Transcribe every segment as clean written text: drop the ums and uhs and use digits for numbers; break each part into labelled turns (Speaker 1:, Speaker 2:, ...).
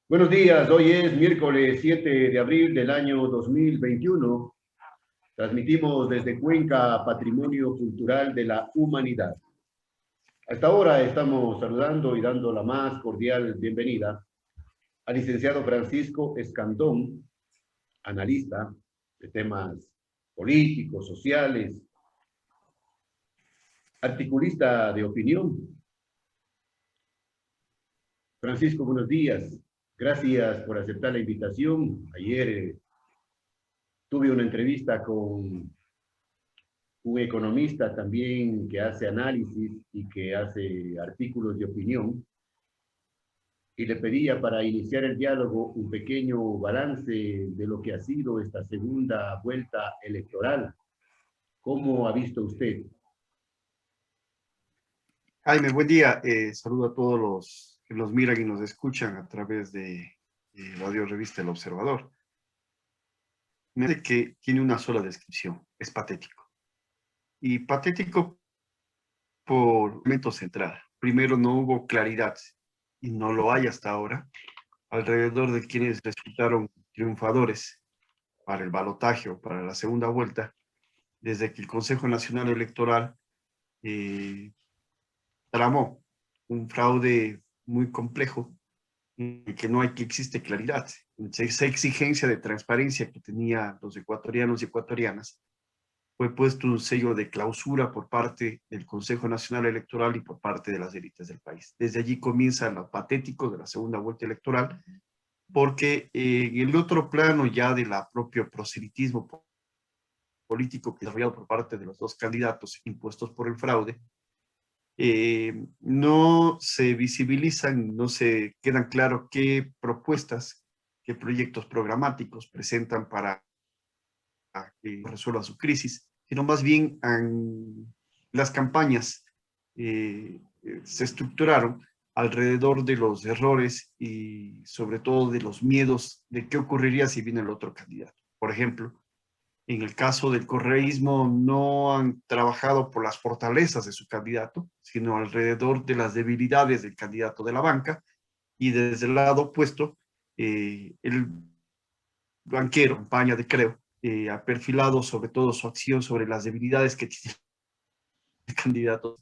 Speaker 1: Buenos días, hoy es miércoles 7 de abril del año 2021. Transmitimos desde Cuenca, Patrimonio Cultural de la Humanidad. Hasta ahora estamos saludando y dando la más cordial bienvenida al licenciado Francisco Escandón, analista de temas políticos, sociales, articulista de opinión. Francisco, buenos días. Gracias por aceptar la invitación. Ayer tuve una entrevista con un economista también que hace análisis y que hace artículos de opinión, y le pedía para iniciar el diálogo un pequeño balance de lo que ha sido esta segunda vuelta electoral. ¿Cómo ha visto usted?
Speaker 2: Jaime, buen día. Saludo a todos los que nos miran y nos escuchan a través de Radio Revista El Observador. Me parece que tiene una sola descripción, es patético. Y patético por elemento central. Primero, no hubo claridad, y no lo hay hasta ahora, alrededor de quienes resultaron triunfadores para el balotaje o para la segunda vuelta, desde que el Consejo Nacional Electoral tramó un fraude muy complejo en que no hay que existe claridad. Esa exigencia de transparencia que tenían los ecuatorianos y ecuatorianas fue puesto un sello de clausura por parte del Consejo Nacional Electoral y por parte de las élites del país. Desde allí comienza lo patético de la segunda vuelta electoral, porque en el otro plano ya de la propio proselitismo político que desarrollado por parte de los dos candidatos impuestos por el fraude, no se visibilizan, no se quedan claro qué propuestas, qué proyectos programáticos presentan para que resuelva su crisis, sino más bien las campañas se estructuraron alrededor de los errores y sobre todo de los miedos de qué ocurriría si viene el otro candidato. Por ejemplo, en el caso del correísmo no han trabajado por las fortalezas de su candidato, sino alrededor de las debilidades del candidato de la banca, y desde el lado opuesto, el banquero, campaña de Creo, ha perfilado sobre todo su acción sobre las debilidades que tiene el candidato.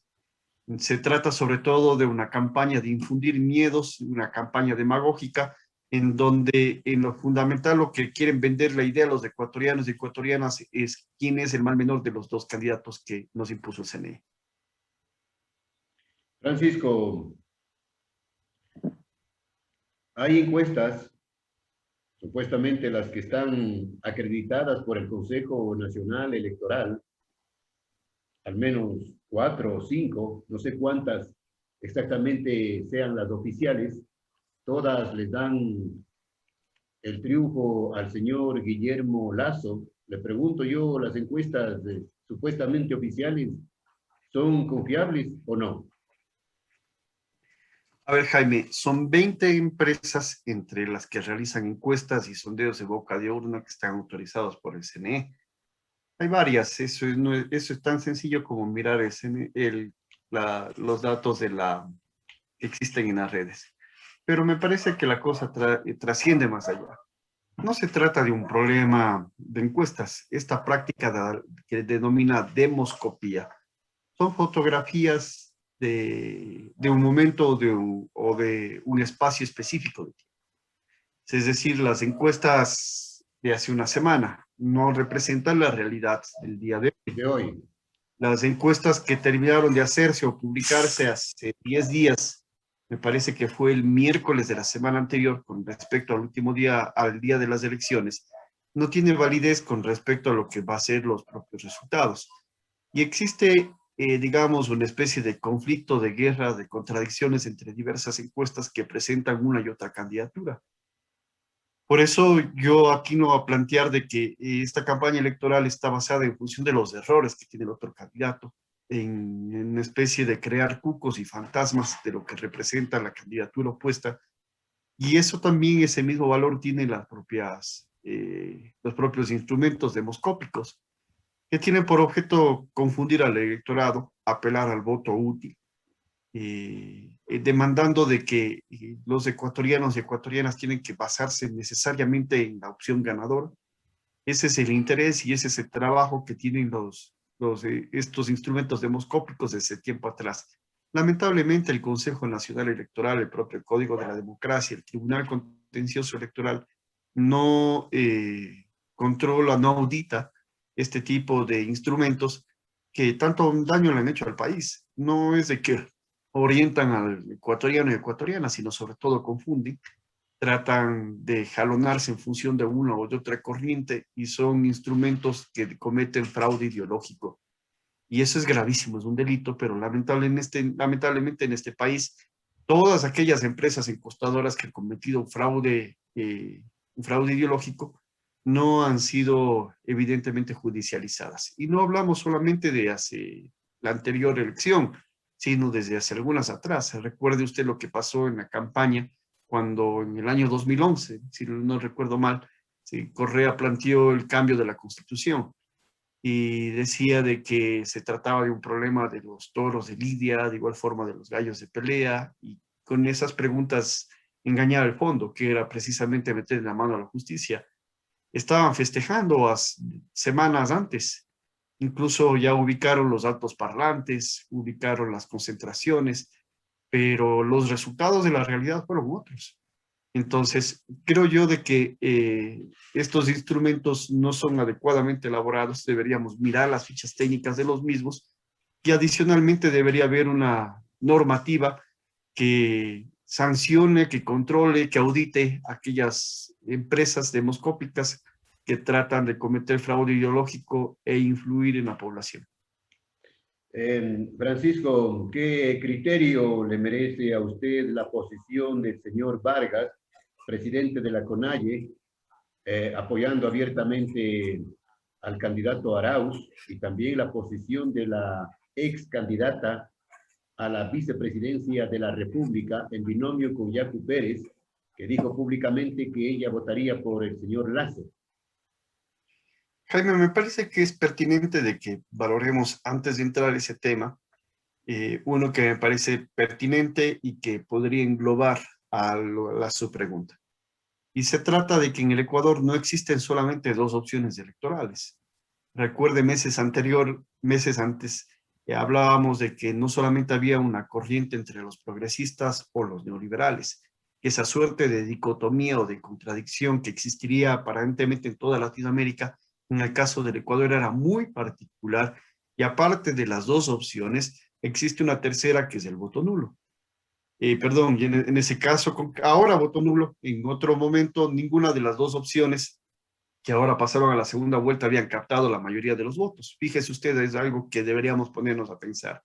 Speaker 2: Se trata sobre todo de una campaña de infundir miedos, una campaña demagógica, en donde en lo fundamental lo que quieren vender la idea a los ecuatorianos y ecuatorianas es quién es el mal menor de los dos candidatos que nos impuso el CNE.
Speaker 1: Francisco, hay encuestas, supuestamente las que están acreditadas por el Consejo Nacional Electoral, al menos 4 o 5, no sé cuántas exactamente sean las oficiales, todas les dan el triunfo al señor Guillermo Lasso. Le pregunto yo, ¿las encuestas supuestamente oficiales son confiables o no?
Speaker 2: A ver, Jaime, son 20 empresas entre las que realizan encuestas y sondeos de boca de urna que están autorizados por el CNE. Hay varias, eso es tan sencillo como mirar los datos que existen en las redes. Pero me parece que la cosa trasciende más allá. No se trata de un problema de encuestas. Esta práctica que denomina demoscopía son fotografías de un momento o de un espacio específico de tiempo. Es decir, las encuestas de hace una semana no representan la realidad del día de hoy.
Speaker 1: De hoy.
Speaker 2: Las encuestas que terminaron de hacerse o publicarse hace 10 días, me parece que fue el miércoles de la semana anterior, con respecto al último día, al día de las elecciones, no tiene validez con respecto a lo que va a ser los propios resultados. Y existe, digamos, una especie de conflicto, de guerra, de contradicciones entre diversas encuestas que presentan una y otra candidatura. Por eso yo aquí no voy a plantear de que esta campaña electoral está basada en función de los errores que tiene el otro candidato, en una especie de crear cucos y fantasmas de lo que representa la candidatura opuesta. Y eso también, ese mismo valor tiene los propios instrumentos demoscópicos, que tienen por objeto confundir al electorado, apelar al voto útil, demandando de que los ecuatorianos y ecuatorianas tienen que basarse necesariamente en la opción ganadora. Ese es el interés y ese es el trabajo que tienen estos instrumentos demoscópicos desde tiempo atrás. Lamentablemente, el Consejo Nacional Electoral, el propio Código de la Democracia, el Tribunal Contencioso Electoral, no controla, no audita este tipo de instrumentos que tanto daño le han hecho al país. No es de que orientan al ecuatoriano y ecuatoriana, sino sobre todo confunden, tratan de jalonarse en función de una o de otra corriente y son instrumentos que cometen fraude ideológico. Y eso es gravísimo, es un delito, pero lamentablemente en este país, todas aquellas empresas encostadoras que han cometido un fraude ideológico no han sido evidentemente judicializadas. Y no hablamos solamente de hace la anterior elección, sino desde hace algunas atrás. Recuerde usted lo que pasó en la campaña cuando en el año 2011, si no recuerdo mal, Correa planteó el cambio de la Constitución y decía de que se trataba de un problema de los toros de lidia, de igual forma de los gallos de pelea, y con esas preguntas engañar al fondo, que era precisamente meter la mano a la justicia. Estaban festejando semanas antes, incluso ya ubicaron los altos parlantes, ubicaron las concentraciones, pero los resultados de la realidad fueron otros. Entonces, creo yo de que estos instrumentos no son adecuadamente elaborados, deberíamos mirar las fichas técnicas de los mismos y adicionalmente debería haber una normativa que sancione, que controle, que audite aquellas empresas demoscópicas que tratan de cometer fraude ideológico e influir en la población.
Speaker 1: Francisco, ¿qué criterio le merece a usted la posición del señor Vargas, presidente de la CONAIE, apoyando abiertamente al candidato Arauz, y también la posición de la ex candidata a la vicepresidencia de la República en binomio con Yacu Pérez, que dijo públicamente que ella votaría por el señor Lazo?
Speaker 2: Jaime, me parece que es pertinente de que valoremos antes de entrar a ese tema, uno que me parece pertinente y que podría englobar su pregunta. Y se trata de que en el Ecuador no existen solamente dos opciones electorales. Recuerde, meses antes, hablábamos de que no solamente había una corriente entre los progresistas o los neoliberales, que esa suerte de dicotomía o de contradicción que existiría aparentemente en toda Latinoamérica, en el caso del Ecuador era muy particular, y aparte de las dos opciones, existe una tercera que es el voto nulo. Perdón, y en ese caso, ahora voto nulo, en otro momento ninguna de las dos opciones que ahora pasaron a la segunda vuelta habían captado la mayoría de los votos. Fíjese usted, es algo que deberíamos ponernos a pensar.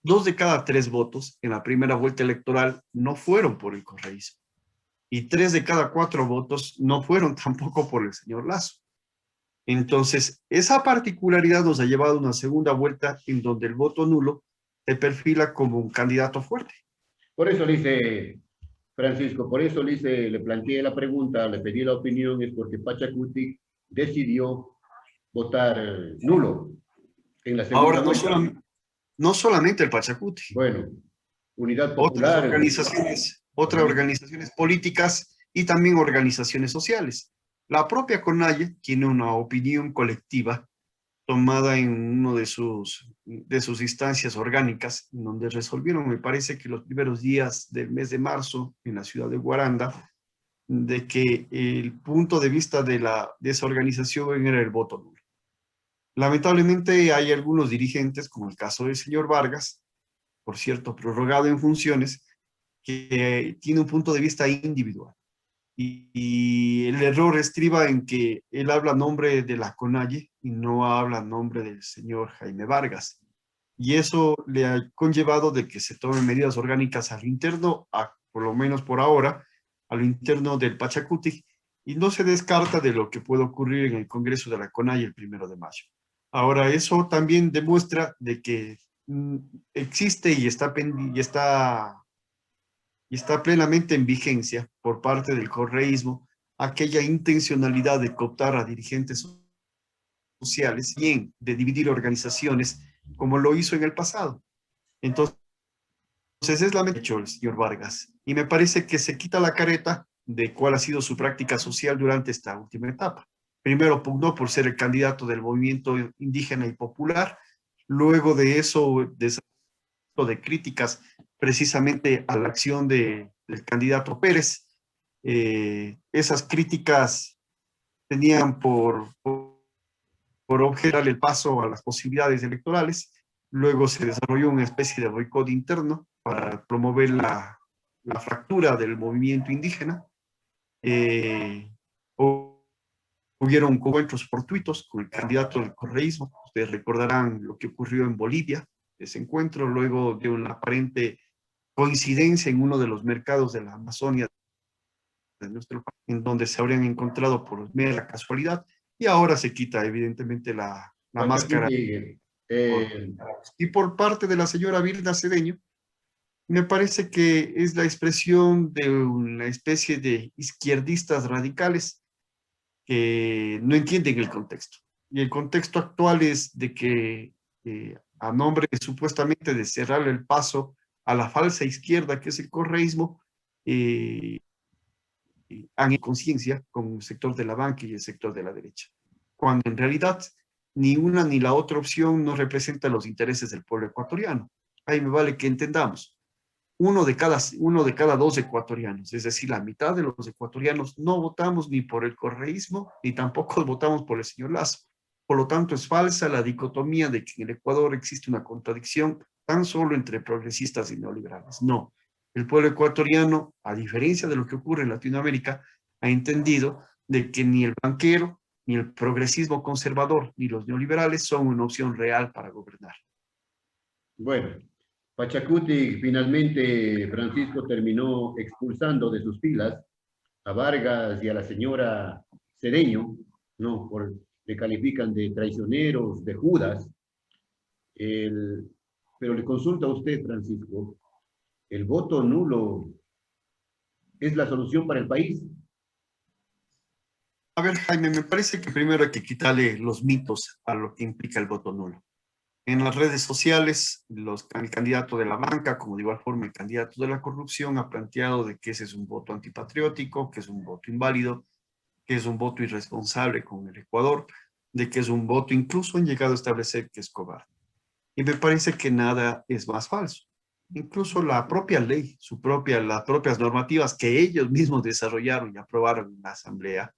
Speaker 2: 2 de cada 3 votos en la primera vuelta electoral no fueron por el correísmo. Y 3 de cada 4 votos no fueron tampoco por el señor Lazo. Entonces, esa particularidad nos ha llevado a una segunda vuelta en donde el voto nulo se perfila como un candidato fuerte.
Speaker 1: Por eso le hice, Francisco, por eso le planteé la pregunta, le pedí la opinión, es porque Pachacuti decidió votar nulo en la segunda
Speaker 2: Ahora,
Speaker 1: vuelta.
Speaker 2: no solamente el Pachacuti,
Speaker 1: Bueno, Unidad
Speaker 2: otras
Speaker 1: Popular.
Speaker 2: organizaciones políticas y también organizaciones sociales. La propia CONAIE tiene una opinión colectiva tomada en uno de sus instancias orgánicas, en donde resolvieron, me parece que los primeros días del mes de marzo, en la ciudad de Guaranda, de que el punto de vista de esa organización era el voto nulo. Lamentablemente hay algunos dirigentes, como el caso del señor Vargas, por cierto, prorrogado en funciones, que tiene un punto de vista individual. Y el error estriba en que él habla a nombre de la CONAIE y no habla a nombre del señor Jaime Vargas. Y eso le ha conllevado de que se tomen medidas orgánicas al interno, por lo menos por ahora, a lo interno del Pachacuti, y no se descarta de lo que puede ocurrir en el Congreso de la CONAIE el 1 de mayo. Ahora, eso también demuestra de que existe y está plenamente en vigencia por parte del correísmo aquella intencionalidad de cooptar a dirigentes sociales, bien, de dividir organizaciones, como lo hizo en el pasado. Entonces, Entonces es la hecho el señor Vargas. Y me parece que se quita la careta de cuál ha sido su práctica social durante esta última etapa. Primero pugnó por ser el candidato del movimiento indígena y popular. Luego de eso, de críticas precisamente a la acción del candidato Pérez. Esas críticas tenían por objeto el paso a las posibilidades electorales. Luego se desarrolló una especie de boicot interno para promover la fractura del movimiento indígena. Hubieron encuentros fortuitos con el candidato del correísmo. Ustedes recordarán lo que ocurrió en Bolivia, ese encuentro, luego de una aparente coincidencia en uno de los mercados de la Amazonia de nuestro país, en donde se habrían encontrado por mera casualidad, y ahora se quita evidentemente la máscara. Y por parte de la señora Vilda Cedeño, me parece que es la expresión de una especie de izquierdistas radicales que no entienden el contexto. Y el contexto actual es de que a nombre supuestamente de cerrarle el paso a la falsa izquierda, que es el correísmo, han hecho conciencia con el sector de la banca y el sector de la derecha, cuando en realidad ni una ni la otra opción no representa los intereses del pueblo ecuatoriano. Ahí me vale que entendamos. Uno de cada dos ecuatorianos, es decir, la mitad de los ecuatorianos, no votamos ni por el correísmo, ni tampoco votamos por el señor Lazo. Por lo tanto, es falsa la dicotomía de que en el Ecuador existe una contradicción tan solo entre progresistas y neoliberales. No, el pueblo ecuatoriano, a diferencia de lo que ocurre en Latinoamérica, ha entendido de que ni el banquero, ni el progresismo conservador, ni los neoliberales son una opción real para gobernar.
Speaker 1: Bueno, Pachacuti finalmente Francisco terminó expulsando de sus filas a Vargas y a la señora Cedeño, ¿no? Le califican de traicioneros, de Judas. Pero le consulto a usted, Francisco, ¿el voto nulo es la solución para el país?
Speaker 2: A ver, Jaime, me parece que primero hay que quitarle los mitos a lo que implica el voto nulo. En las redes sociales, el candidato de la banca, como de igual forma el candidato de la corrupción, ha planteado de que ese es un voto antipatriótico, que es un voto inválido, que es un voto irresponsable con el Ecuador, de que es un voto, incluso han llegado a establecer que es cobarde. Y me parece que nada es más falso. Incluso la propia ley, las propias normativas que ellos mismos desarrollaron y aprobaron en la Asamblea,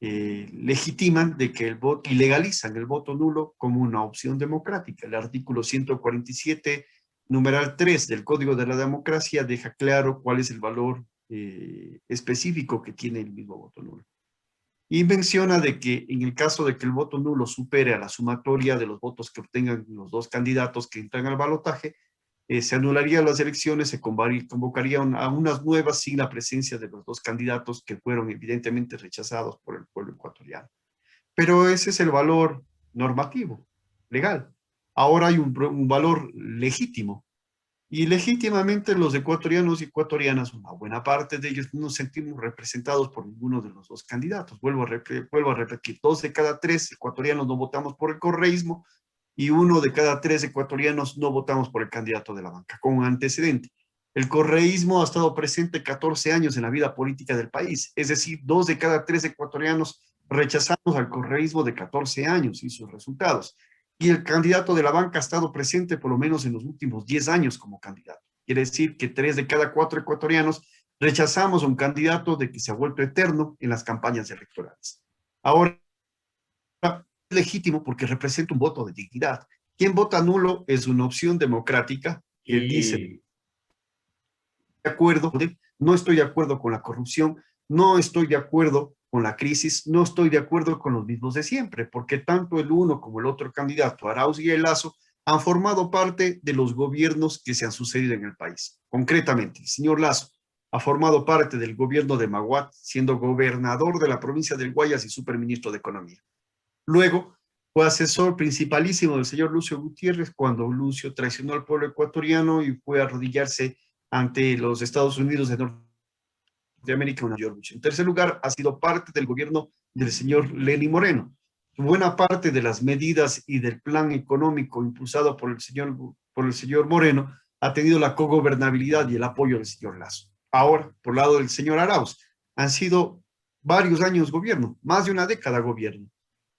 Speaker 2: legitiman de que el voto y legalizan el voto nulo como una opción democrática. El artículo 147, numeral 3 del Código de la Democracia deja claro cuál es el valor específico que tiene el mismo voto nulo. Y menciona de que en el caso de que el voto nulo supere a la sumatoria de los votos que obtengan los dos candidatos que entran al balotaje, se anularían las elecciones, se convocarían a unas nuevas sin la presencia de los dos candidatos que fueron evidentemente rechazados por el pueblo ecuatoriano. Pero ese es el valor normativo, legal. Ahora hay un valor legítimo. Y legítimamente los ecuatorianos y ecuatorianas, una buena parte de ellos, no nos sentimos representados por ninguno de los dos candidatos. Vuelvo a repetir, 2 de cada 3 ecuatorianos no votamos por el correísmo, y 1 de cada 3 ecuatorianos no votamos por el candidato de la banca, con un antecedente. El correísmo ha estado presente 14 años en la vida política del país, es decir, 2 de cada 3 ecuatorianos rechazamos al correísmo de 14 años y sus resultados. Y el candidato de la banca ha estado presente por lo menos en los últimos 10 años como candidato. Quiere decir que 3 de cada 4 ecuatorianos rechazamos a un candidato de que se ha vuelto eterno en las campañas electorales. Ahora, legítimo porque representa un voto de dignidad. Quien vota nulo es una opción democrática que dice, de acuerdo, no estoy de acuerdo con la corrupción, no estoy de acuerdo con la crisis, no estoy de acuerdo con los mismos de siempre, porque tanto el uno como el otro candidato, Arauz y el Lazo, han formado parte de los gobiernos que se han sucedido en el país. Concretamente, el señor Lazo ha formado parte del gobierno de Maguat, siendo gobernador de la provincia del Guayas y superministro de Economía. Luego, fue asesor principalísimo del señor Lucio Gutiérrez cuando Lucio traicionó al pueblo ecuatoriano y fue a arrodillarse ante los Estados Unidos de Norteamérica. En tercer lugar, ha sido parte del gobierno del señor Lenín Moreno. Buena parte de las medidas y del plan económico impulsado por el señor Moreno ha tenido la cogobernabilidad y el apoyo del señor Lasso. Ahora, por el lado del señor Arauz, han sido varios años gobierno, más de una década gobierno.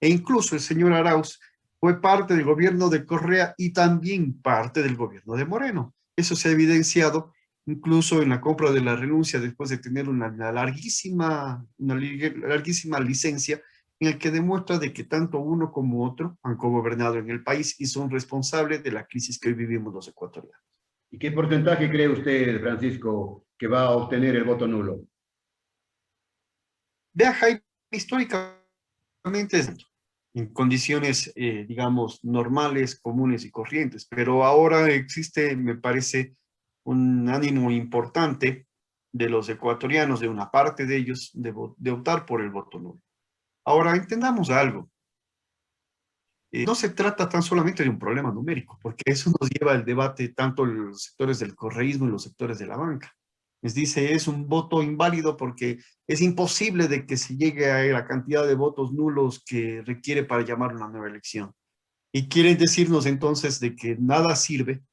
Speaker 2: E incluso el señor Arauz fue parte del gobierno de Correa y también parte del gobierno de Moreno. Eso se ha evidenciado incluso en la compra de la renuncia después de tener una larguísima licencia en el que demuestra de que tanto uno como otro han cogobernado en el país y son responsables de la crisis que hoy vivimos los ecuatorianos.
Speaker 1: ¿Y qué porcentaje cree usted, Francisco, que va a obtener el voto nulo?
Speaker 2: Vea, Jaime, históricamente en condiciones, digamos, normales, comunes y corrientes, pero ahora existe, me parece, un ánimo importante de los ecuatorianos, de una parte de ellos, de optar por el voto nulo. Ahora, entendamos algo. No se trata tan solamente de un problema numérico, porque eso nos lleva al debate tanto en los sectores del correísmo y los sectores de la banca. Les dice, es un voto inválido porque es imposible de que se llegue a la cantidad de votos nulos que requiere para llamar una nueva elección. Y quieren decirnos entonces de que nada sirve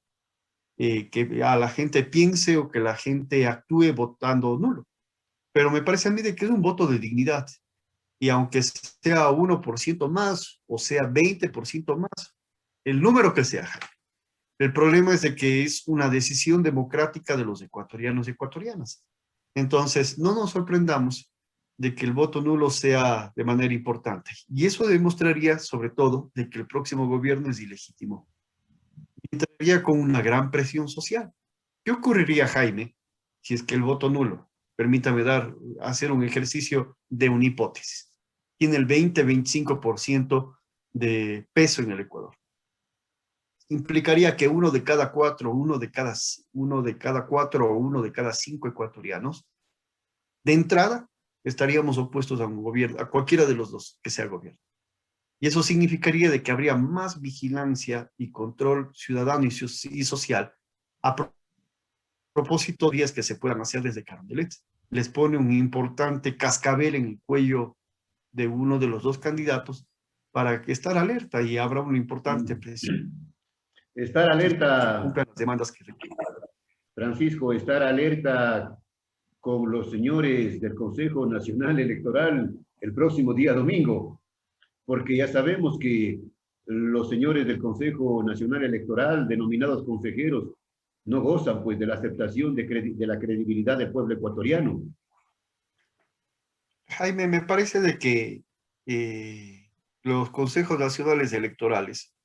Speaker 2: que a la gente piense o que la gente actúe votando nulo. Pero me parece a mí de que es un voto de dignidad. Y aunque sea 1% más o sea 20% más, el número que sea, el problema es de que es una decisión democrática de los ecuatorianos y ecuatorianas. Entonces, no nos sorprendamos de que el voto nulo sea de manera importante. Y eso demostraría, sobre todo, de que el próximo gobierno es ilegítimo. Entraría con una gran presión social. ¿Qué ocurriría, Jaime, si es que el voto nulo, permítame hacer un ejercicio de una hipótesis, tiene el 20-25% de peso en el Ecuador? Implicaría que uno de cada cuatro o uno de cada cinco ecuatorianos, de entrada, estaríamos opuestos a un gobierno, a cualquiera de los dos que sea gobierno. Y eso significaría de que habría más vigilancia y control ciudadano y social a propósito de días que se puedan hacer desde Carondelet. Les pone un importante cascabel en el cuello de uno de los dos candidatos para que estar alerta y habrá una importante presión.
Speaker 1: Estar alerta,
Speaker 2: cumplan las demandas que requieren.
Speaker 1: Francisco, estar alerta con los señores del Consejo Nacional Electoral el próximo día domingo, porque ya sabemos que los señores del Consejo Nacional Electoral, denominados consejeros, no gozan pues de la aceptación de la credibilidad del pueblo ecuatoriano.
Speaker 2: Jaime, me parece de que los consejos nacionales electorales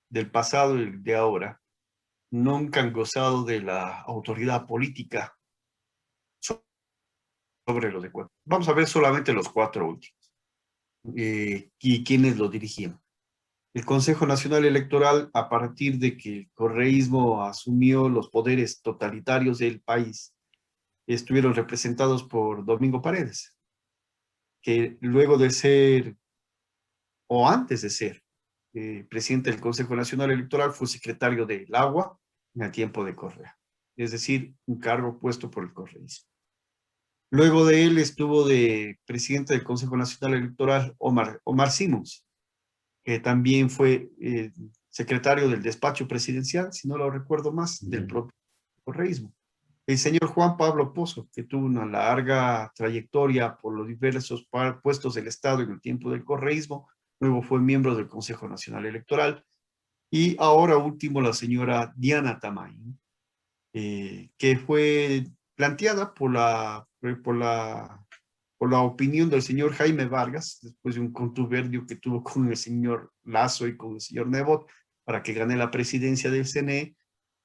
Speaker 2: del pasado y de ahora nunca han gozado de la autoridad política sobre los ecuatorianos. Vamos a ver solamente los 4 últimos y quiénes lo dirigían. El Consejo Nacional Electoral, a partir de que el correísmo asumió los poderes totalitarios del país, estuvieron representados por Domingo Paredes, que luego de ser, o antes de ser, presidente del Consejo Nacional Electoral, fue secretario del Agua en el tiempo de Correa, es decir, un cargo puesto por el correísmo. Luego de él estuvo de presidente del Consejo Nacional Electoral Omar Simons, que también fue secretario del despacho presidencial, si no lo recuerdo más, del propio correísmo. El señor Juan Pablo Pozo, que tuvo una larga trayectoria por los diversos puestos del Estado en el tiempo del correísmo, luego fue miembro del Consejo Nacional Electoral, y ahora último la señora Diana Tamayo, que fue planteada por la opinión del señor Jaime Vargas, después de un contubernio que tuvo con el señor Lasso y con el señor Nebot, para que gane la presidencia del CNE,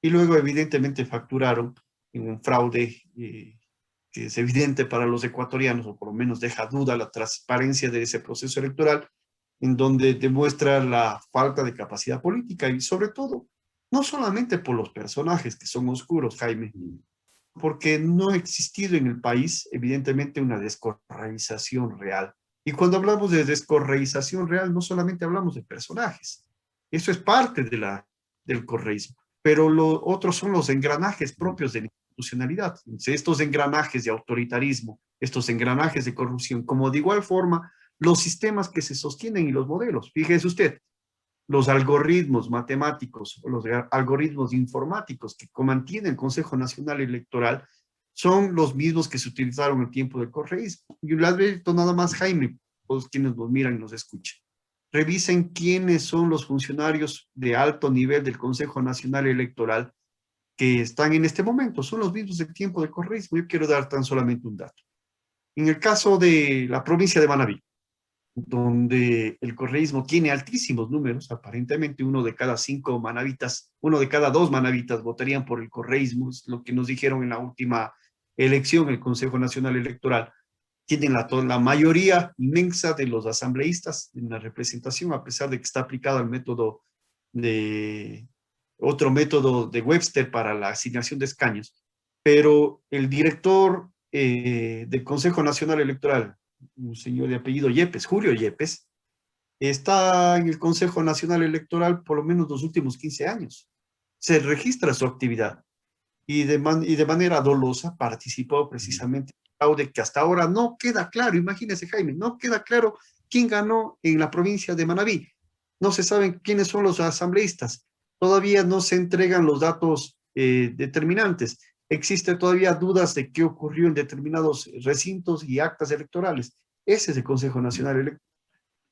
Speaker 2: y luego evidentemente facturaron en un fraude que es evidente para los ecuatorianos, o por lo menos deja duda la transparencia de ese proceso electoral, en donde demuestra la falta de capacidad política y sobre todo, no solamente por los personajes que son oscuros, Jaime, porque no ha existido en el país, evidentemente, una descorreización real. Y cuando hablamos de descorreización real, no solamente hablamos de personajes, eso es parte del correísmo, pero lo otros son los engranajes propios de la institucionalidad. Entonces, estos engranajes de autoritarismo, estos engranajes de corrupción, como de igual forma los sistemas que se sostienen y los modelos. Fíjese usted, los algoritmos matemáticos o los algoritmos informáticos que mantiene el Consejo Nacional Electoral son los mismos que se utilizaron en el tiempo del correísmo. Y lo advierto nada más, Jaime, todos quienes nos miran y nos escuchan. Revisen quiénes son los funcionarios de alto nivel del Consejo Nacional Electoral que están en este momento. Son los mismos del tiempo del correísmo. Yo quiero dar tan solamente un dato. En el caso de la provincia de Manabí, donde el correísmo tiene altísimos números, aparentemente uno de cada 5 manavitas, uno de cada 2 manavitas votarían por el correísmo, es lo que nos dijeron en la última elección, el Consejo Nacional Electoral. Tienen la mayoría inmensa de los asambleístas en la representación, a pesar de que está aplicado el método de, otro método de Webster para la asignación de escaños. Pero el director del Consejo Nacional Electoral, un señor de apellido Yepes, Julio Yepes, está en el Consejo Nacional Electoral por lo menos los últimos 15 años. Se registra su actividad y de manera dolosa participó precisamente en el fraude que hasta ahora no queda claro. Imagínese, Jaime, no queda claro quién ganó en la provincia de Manabí. No se saben quiénes son los asambleístas. Todavía no se entregan los datos determinantes. Existen todavía dudas de qué ocurrió en determinados recintos y actas electorales. Ese es el Consejo Nacional Electoral,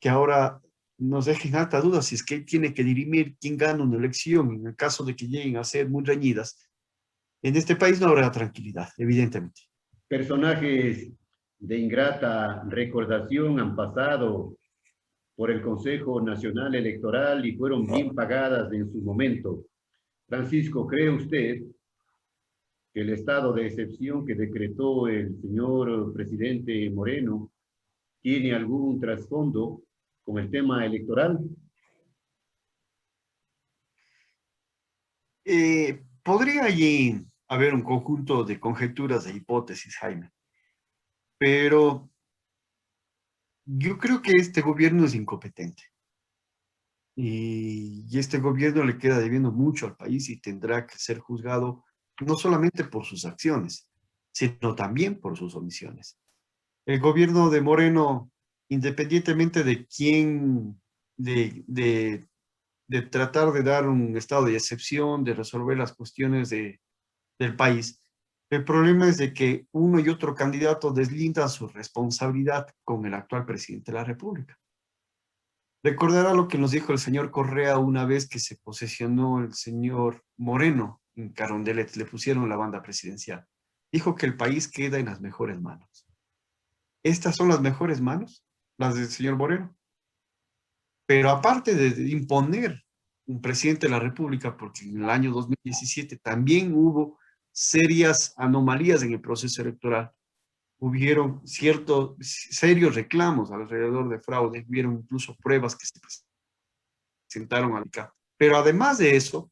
Speaker 2: que ahora nos deja en alta duda si es que tiene que dirimir quién gana una elección en el caso de que lleguen a ser muy reñidas. En este país no habrá tranquilidad, evidentemente.
Speaker 1: Personajes de ingrata recordación han pasado por el Consejo Nacional Electoral y fueron bien pagadas en su momento. Francisco, ¿cree usted que el estado de excepción que decretó el señor presidente Moreno tiene algún trasfondo con el tema electoral?
Speaker 2: Podría allí haber un conjunto de conjeturas e hipótesis, Jaime, pero yo creo que este gobierno es incompetente y este gobierno le queda debiendo mucho al país y tendrá que ser juzgado no solamente por sus acciones, sino también por sus omisiones. El gobierno de Moreno, independientemente de quién, de tratar de dar un estado de excepción, de resolver las cuestiones del país, el problema es de que uno y otro candidato deslindan su responsabilidad con el actual presidente de la República. Recordará lo que nos dijo el señor Correa una vez que se posesionó el señor Moreno en Carondelet, le pusieron la banda presidencial. Dijo que el país queda en las mejores manos. ¿Estas son las mejores manos? Las del señor Moreno. Pero aparte de imponer un presidente de la República, porque en el año 2017 también hubo serias anomalías en el proceso electoral, hubieron ciertos serios reclamos alrededor de fraude, hubieron incluso pruebas que se presentaron al CAP. Pero además de eso,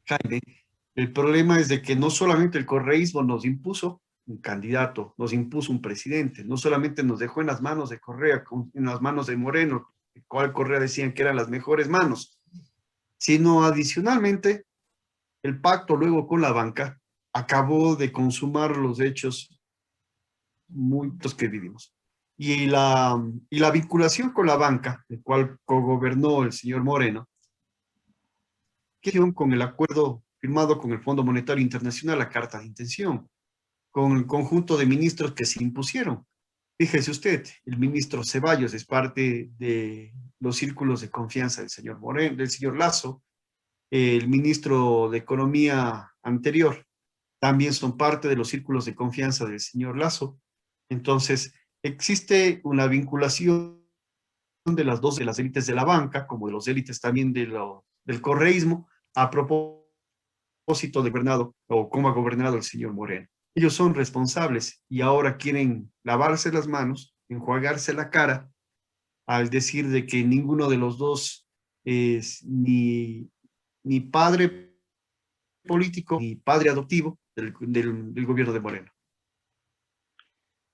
Speaker 2: Jaime, el problema es de que no solamente el correísmo nos impuso un candidato, nos impuso un presidente, no solamente nos dejó en las manos de Correa, en las manos de Moreno, el cual Correa decían que eran las mejores manos, sino adicionalmente el pacto luego con la banca acabó de consumar los hechos muchos que vivimos. Y la vinculación con la banca, el cual cogobernó el señor Moreno, con el acuerdo firmado con el Fondo Monetario Internacional, la carta de intención, con el conjunto de ministros que se impusieron. Fíjese usted, el ministro Ceballos es parte de los círculos de confianza del señor Moreno, del señor Lasso, el ministro de Economía anterior también son parte de los círculos de confianza del señor Lasso. Entonces, existe una vinculación de las dos de las élites de la banca, como de los élites también del correísmo, a propósito de gobernado o cómo ha gobernado el señor Moreno. Ellos son responsables y ahora quieren lavarse las manos, enjuagarse la cara, al decir de que ninguno de los dos es ni padre político ni padre adoptivo del gobierno de Moreno.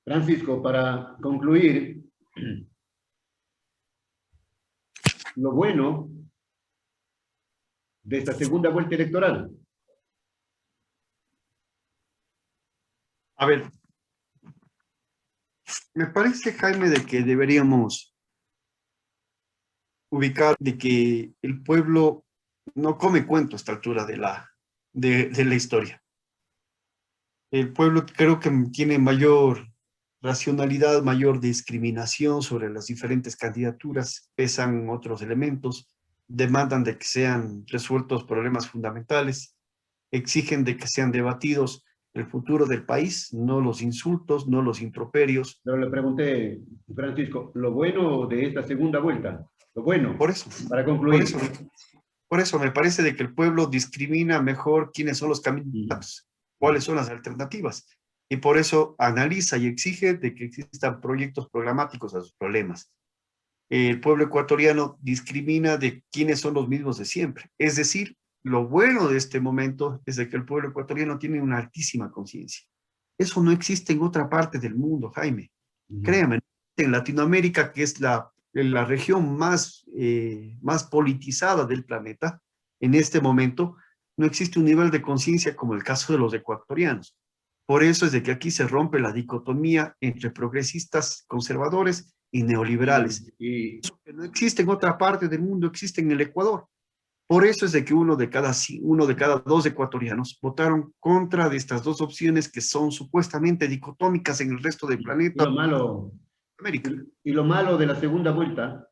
Speaker 1: Francisco, para concluir, lo bueno de esta segunda vuelta electoral.
Speaker 2: A ver, me parece, Jaime, de que deberíamos ubicar de que el pueblo no come cuento a esta altura de la historia. El pueblo creo que tiene mayor racionalidad, mayor discriminación sobre las diferentes candidaturas, pesan otros elementos, demandan de que sean resueltos problemas fundamentales, exigen de que sean debatidos el futuro del país, no los insultos, no los improperios.
Speaker 1: Pero le pregunté, Francisco, lo bueno de esta segunda vuelta, lo bueno,
Speaker 2: Por eso,
Speaker 1: para
Speaker 2: por
Speaker 1: concluir.
Speaker 2: eso, por eso me parece de que el pueblo discrimina mejor quiénes son los candidatos, cuáles son las alternativas. Y por eso analiza y exige de que existan proyectos programáticos a sus problemas. El pueblo ecuatoriano discrimina de quiénes son los mismos de siempre. Es decir, lo bueno de este momento es de que el pueblo ecuatoriano tiene una altísima conciencia. Eso no existe en otra parte del mundo, Jaime. Créame, en Latinoamérica, que es la región más politizada del planeta, en este momento, no existe un nivel de conciencia como el caso de los ecuatorianos. Por eso es de que aquí se rompe la dicotomía entre progresistas conservadores y neoliberales. Eso que no existe en otra parte del mundo, existe en el Ecuador. Por eso es de que uno de cada dos ecuatorianos votaron contra de estas dos opciones que son supuestamente dicotómicas en el resto del
Speaker 1: Y
Speaker 2: planeta
Speaker 1: lo malo,
Speaker 2: América.
Speaker 1: y lo malo de la segunda vuelta,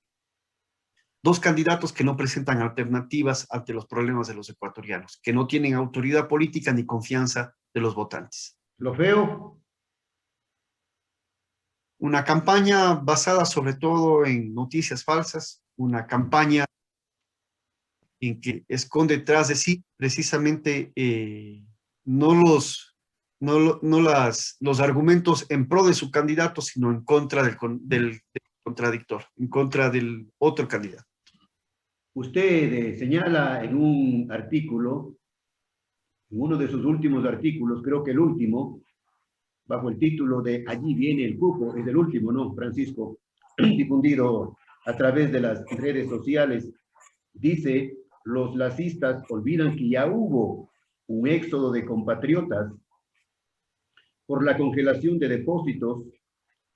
Speaker 2: Dos candidatos que no presentan alternativas ante los problemas de los ecuatorianos, que no tienen autoridad política ni confianza de los votantes.
Speaker 1: lo feo,
Speaker 2: Una campaña basada sobre todo en noticias falsas, una campaña en que esconde detrás de sí precisamente no los argumentos en pro de su candidato, sino en contra del contradictor, en contra del otro candidato.
Speaker 1: usted señala en un artículo, en uno de sus últimos artículos, creo que el último, bajo el título de Allí viene el cupo, es el último, ¿no, Francisco? Difundido a través de las redes sociales, dice, los lacistas olvidan que ya hubo un éxodo de compatriotas por la congelación de depósitos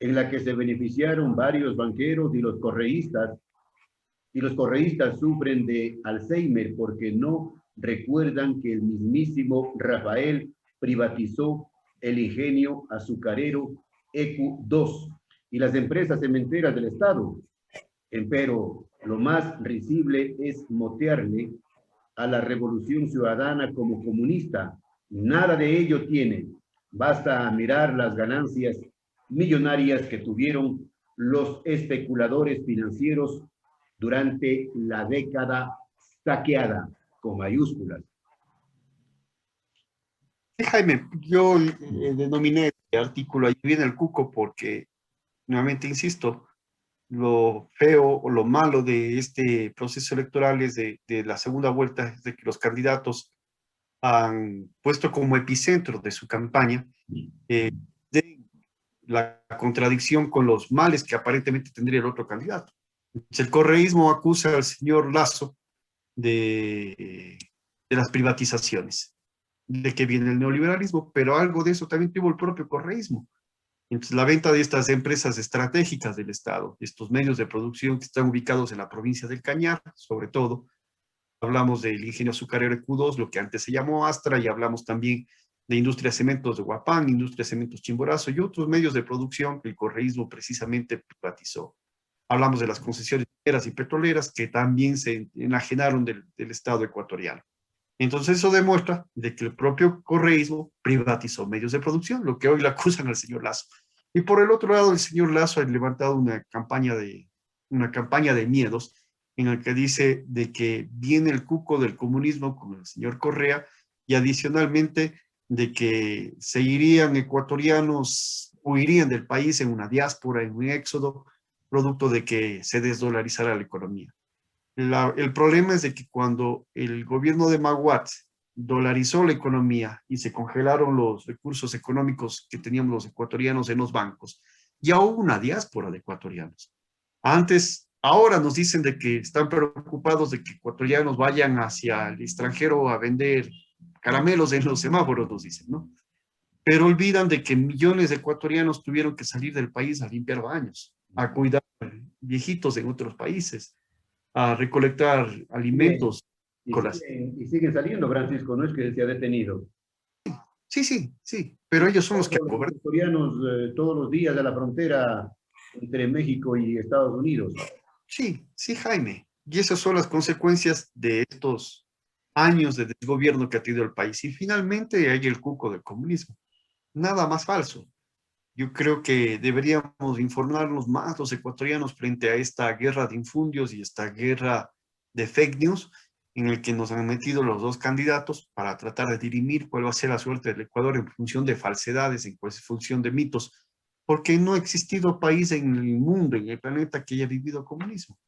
Speaker 1: en la que se beneficiaron varios banqueros y los correístas sufren de Alzheimer porque no recuerdan que el mismísimo Rafael privatizó el ingenio azucarero EQ2 y las empresas cementeras del Estado. Empero, lo más risible es motearle a la revolución ciudadana como comunista. Nada de ello tiene. Basta mirar las ganancias millonarias que tuvieron los especuladores financieros durante la década saqueada, con mayúsculas.
Speaker 2: Jaime, yo denominé este artículo Ahí viene el cuco porque, nuevamente insisto, lo feo o lo malo de este proceso electoral es de la segunda vuelta, es de que los candidatos han puesto como epicentro de su campaña de la contradicción con los males que aparentemente tendría el otro candidato. El correísmo acusa al señor Lasso de las privatizaciones, de que viene el neoliberalismo, pero algo de eso también tuvo el propio correísmo. Entonces, la venta de estas empresas estratégicas del Estado, estos medios de producción que están ubicados en la provincia del Cañar, sobre todo, hablamos del ingenio azucarero EQ2, lo que antes se llamó Astra, y hablamos también de Industria de Cementos de Huapán, Industria de Cementos Chimborazo y otros medios de producción que el correísmo precisamente privatizó. Hablamos de las concesiones mineras y petroleras que también se enajenaron del Estado ecuatoriano. Entonces eso demuestra de que el propio correísmo privatizó medios de producción, lo que hoy le acusan al señor Lasso. Y por el otro lado, el señor Lasso ha levantado una campaña de miedos en el que dice de que viene el cuco del comunismo con el señor Correa y adicionalmente de que se irían ecuatorianos, huirían del país en una diáspora, en un éxodo, producto de que se desdolarizara la economía. El problema es de que cuando el gobierno de Maguat dolarizó la economía y se congelaron los recursos económicos que teníamos los ecuatorianos en los bancos, ya hubo una diáspora de ecuatorianos. Ahora nos dicen de que están preocupados de que ecuatorianos vayan hacia el extranjero a vender caramelos en los semáforos, nos dicen, ¿no? Pero olvidan de que millones de ecuatorianos tuvieron que salir del país a limpiar baños, a cuidar viejitos en otros países. a recolectar alimentos.
Speaker 1: Y siguen saliendo, Francisco, no es que se ha detenido.
Speaker 2: Sí, sí, sí, pero ellos son los que
Speaker 1: Los
Speaker 2: gobiernan.
Speaker 1: ecuatorianos todos los días de la frontera entre México y Estados Unidos.
Speaker 2: Sí, sí, Jaime. Y esas son las consecuencias de estos años de desgobierno que ha tenido el país. Y finalmente hay el cuco del comunismo. Nada más falso. Yo creo que deberíamos informarnos más los ecuatorianos frente a esta guerra de infundios y esta guerra de fake news en el que nos han metido los dos candidatos para tratar de dirimir cuál va a ser la suerte del Ecuador en función de falsedades, en función de mitos, porque no ha existido país en el mundo, en el planeta, que haya vivido comunismo,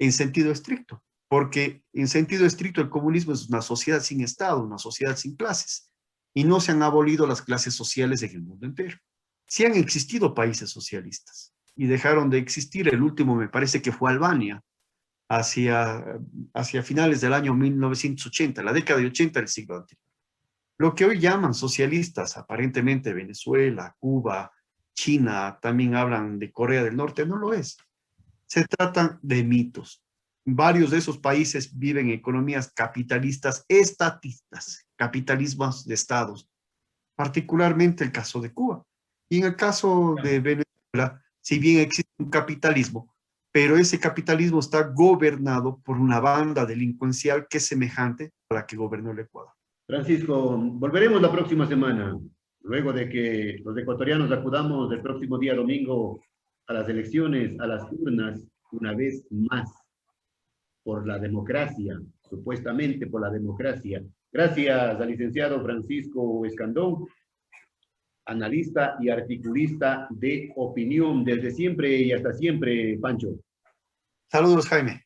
Speaker 2: en sentido estricto, porque en sentido estricto el comunismo es una sociedad sin Estado, una sociedad sin clases, y no se han abolido las clases sociales en el mundo entero. Sí han existido países socialistas y dejaron de existir. El último me parece que fue Albania, hacia finales del año 1980, la década de 80 del siglo anterior. Lo que hoy llaman socialistas, aparentemente Venezuela, Cuba, China, también hablan de Corea del Norte, no lo es. Se tratan de mitos. Varios de esos países viven en economías capitalistas estatistas, capitalismos de estados, particularmente el caso de Cuba. Y en el caso de Venezuela, si bien existe un capitalismo, pero ese capitalismo está gobernado por una banda delincuencial que es semejante a la que gobernó el Ecuador.
Speaker 1: Francisco, volveremos la próxima semana, luego de que los ecuatorianos acudamos el próximo día domingo a las elecciones, a las urnas, una vez más, por la democracia, supuestamente por la democracia. Gracias al licenciado Francisco Escandón, analista y articulista de opinión, desde siempre y hasta siempre, Pancho.
Speaker 2: Saludos, Jaime.